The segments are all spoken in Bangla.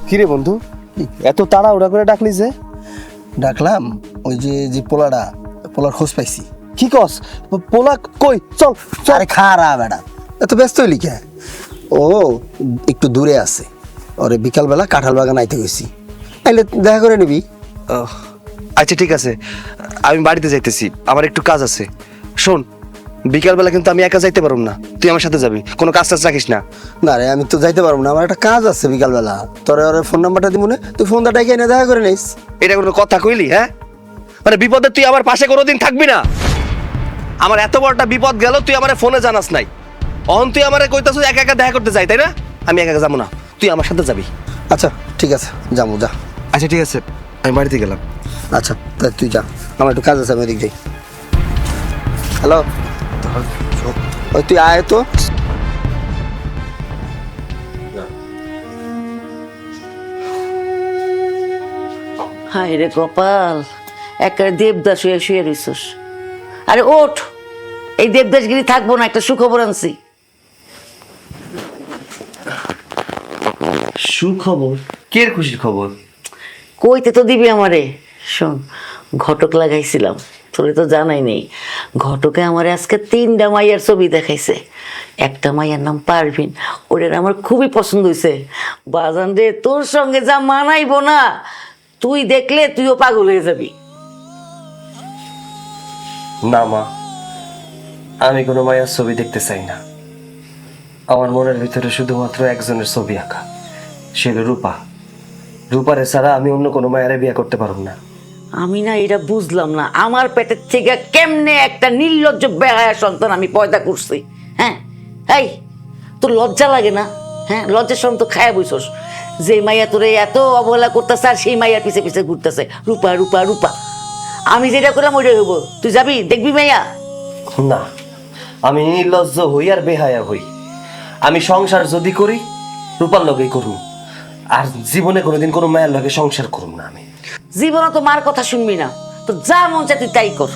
কিরে বন্ধু, এত তাড়াহুড়া করে ডাকলি যে? ডাকলাম ওই যে পোলার খোঁজ পাইছি। কি কস? পোলা কই? চল চল। আরে খারা বেড়া, এত ব্যস্ত হইলি কে? ও একটু দূরে আছে, ওরে বিকালবেলা কাঁঠাল বাগান আইতে গেছি, আইলে দেখা করে নিবি। আচ্ছা ঠিক আছে, আমি বাড়িতে যাইতেছি, আমার একটু কাজ আছে। শোন, বিকালবেলা কিন্তু আমি একা যাইতে পারবো না, তুই আমার সাথে যাবি, কোনো কাজ টাজ রাখিস না। না রে, আমি তো যাইতে পারবো না, আমার একটা কাজ আছে বিকালবেলা। তোরে ওর ফোন নাম্বারটা দিব না, তুই ফোনটা ডেকে এনে দেখা করে নিস। এটা কোনো কথা কইলি? হ্যাঁ, মানে বিপদে তুই আমার পাশে কোনোদিন থাকবি না? আমার এত বড়টা বিপদ গেল, তুই আমার ফোনে জানাস নাই। অহন তুই আমার কইতাছ একা একা দেখা করতে যাই, তাই না? আমি একা একা যাবো না, তুই আমার সাথে যাবি। আচ্ছা ঠিক আছে, যাবো যা। আচ্ছা ঠিক আছে, আমি বাড়িতে গেলাম। আচ্ছা তাই তুই যা, আমার একটু কাজ আছে, আমি ওদিক যাই। হ্যালো, ওই তুই আয় তো। হায় রে কপাল, একেবারে দেবদাস হয়ে শুয়ে রইছস। আরে ওঠ, এই দেবদাসগিরি থাকবো না, একটা সুখবর আনছি। সুখবর? কে খুশির খবর? কইতে তো দিবি আমারে। শোন, ঘটক লাগাইছিলাম, তোরে তো জানাই নেই। ঘটকে আমারে আজকে 3টা মাইয়ার ছবি দেখাইছে। একটা মাইয়ার নাম পারভিন, ওটার আমার খুবই পছন্দ হয়েছে। বাজান রে, তোর সঙ্গে যা মানাইবো না, তুই দেখলে তুইও পাগল হয়ে যাবি। না মা, আমি কোনো মায়ের ছবি দেখতে চাই না। আমার মনের ভিতরে শুধুমাত্র একজনের ছবি আঁকা, সে হলো রূপা। রূপারে ছাড়া আমি অন্য কোনো মায়ের বিয়ে করতে পারবো না। আমি না এটা বুঝলাম না, আমার পেটের থেকে কেমনে একটা নির্লজ্জ বেহায়া সন্তান আমি পয়দা করছি। হ্যাঁ, এই তোর লজ্জা লাগে না? হ্যাঁ, লজ্জার সঙ্গে তো খায়া বইছস। যে মাইয়া তোরে এত অবহেলা করতেছে আর সেই মাইয়ার পিছে পিছে ঘুরতেছে, রূপা রূপা রূপা। আমি যেটা করলাম ওইটাই হইব, তুই যাবি দেখবি মাইয়া? না, আমি নির্লজ্জ হই আর বেহায়া হই। আমি সংসার যদি করি, রূপার লগেই করুন, আর জীবনে কোনোদিন কোনো মায়ের লগে সংসার করুন না আমি। জীবনে তো মার কথা শুনবি না, তো যা মন চায় তুই তাই কর।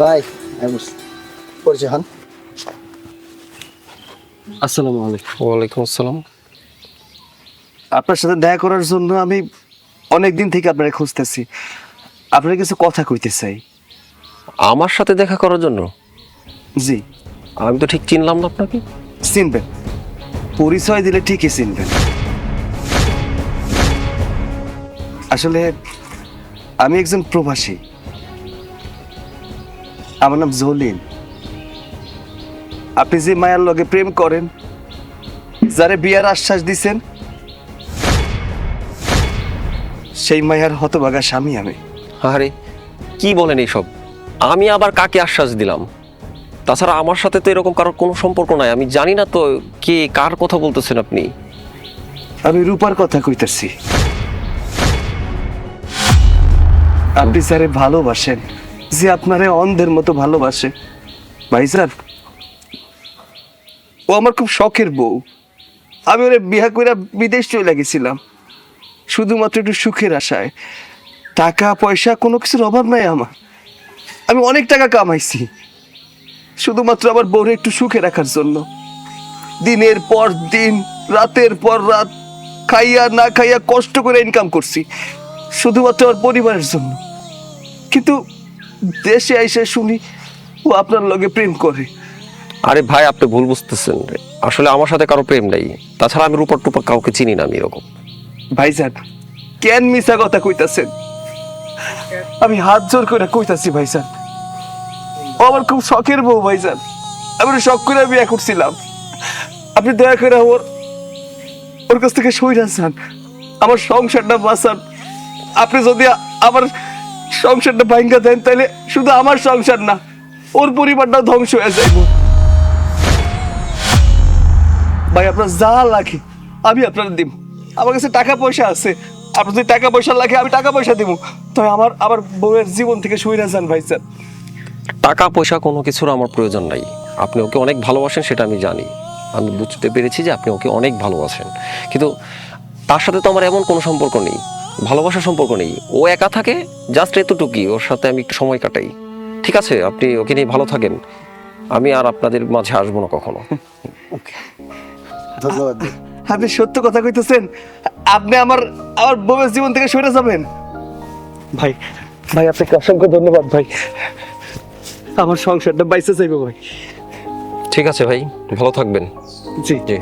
ভাই আমি পরিচয় হন। আসসালামু আলাইকুম। ওয়ালাইকুম আসসালাম। আপনার সাথে দেখা করার জন্য আমি অনেক দিন থেকে আপনাকে খুঁজতেছি। আপনার কিছু কথা কইতে চাই। আমার সাথে দেখা করার জন্য? জি। আমি তো ঠিক চিনলাম না আপনাকে। চিনবেন, পরিচয় দিলে ঠিকই চিনবেন। আসলে আমি একজন প্রবাসী, আমার নাম জলিল। আপনি যে মায়ার লগে প্রেম করেন, যারে বিয়ার আশ্বাস দিছেন, সেই মায়ার হতভাগা স্বামী আমি। আরে কি বলেন এইসব? আমি আবার কাকে আশ্বাস দিলাম? তাছাড়া আমার সাথে তো এরকম কারোর কোনো সম্পর্ক নাই, আমি জানি না তো কে কার কথা বলতেছেন আপনি। আমি রূপার কথা কইতেছি। আপনি যারে ভালোবাসেন, যে আপনারে অন্ধের মতো ভালোবাসে, ভাইজান, ও আমার খুব শখের বউ। আমি ওরে বিয়া কইরা বিদেশ চলে গেছিলাম শুধুমাত্র একটু সুখের আশায়। টাকা পয়সা কোনো কিছুর অভাব নাই আমার। আমি অনেক টাকা কামাইছি শুধুমাত্র আমার বউরে একটু সুখে রাখার জন্য। দিনের পর দিন, রাতের পর রাত, খাইয়া না খাইয়া কষ্ট করে ইনকাম করছি শুধুমাত্র আমার পরিবারের জন্য। কিন্তু দেশে আইসা শুনি ও আপনার লগে প্রেম করে। আরে ভাই, আপনি ভুল বুঝতেছেন রে, আসলে আমার সাথে কারো প্রেম নাই। তাছাড়া আমি রূপর টুপর কাউকে চিনি না আমি এরকম। ভাইজান, কেন মিছা কথা কইতাছেন? আমি হাত জোর করে কইতাছি ভাইজান, ও আমার খুব শখের বউ ভাইজান। আমি ওর শখ করে বিয়ে করছিলাম। আপনি দয়া করে ওর কাছ থেকে সইরা যান, আমার সংসারটা বাঁচান। আপনি যদি আমার সংসারটা ভাঙ্গা দেন, তাহলে শুধু আমার সংসার না, ওর পরিবারটাও ধ্বংস হয়ে যাইব। ভাই আপনার যা লাগে আমি আপনার দিব। আমার কাছে টাকা পয়সা আছে, আপনার যদি টাকা পয়সা লাগে আমি টাকা পয়সা দিব, তবে আমার বউয়ের জীবন থেকে সইরা যান ভাইজান। টাকা পয়সা কোনো কিছুর আমার প্রয়োজন নাই। আপনি ওকে অনেক ভালোবাসেন সেটা আমি জানি, আমি বুঝতে পেরেছি যে আপনি ওকে অনেক ভালোবাসেন, কিন্তু তার সাথে তো আমার এমন কোনো সম্পর্ক নেই, ভালোবাসার সম্পর্ক নেই। ও একা থাকে, জাস্ট এতটুকুই, ওর সাথে আমি একটু সময় কাটাই। ঠিক আছে, আপনি ওকে নিয়ে ভালো থাকেন, আমি আর আপনাদের মাঝে আসবো না কখনো। ধন্যবাদ। আপনি সত্য কথা কইতেছেন, আপনি আমার বউয়ের জীবন থেকে সরে যাবেন? ভাই ভাই আপনাকে অসংখ্য ধন্যবাদ ভাই, আমার সংসারটা বাইসে যাইব ভাই। ঠিক আছে ভাই, ভালো থাকবেন। জি জি।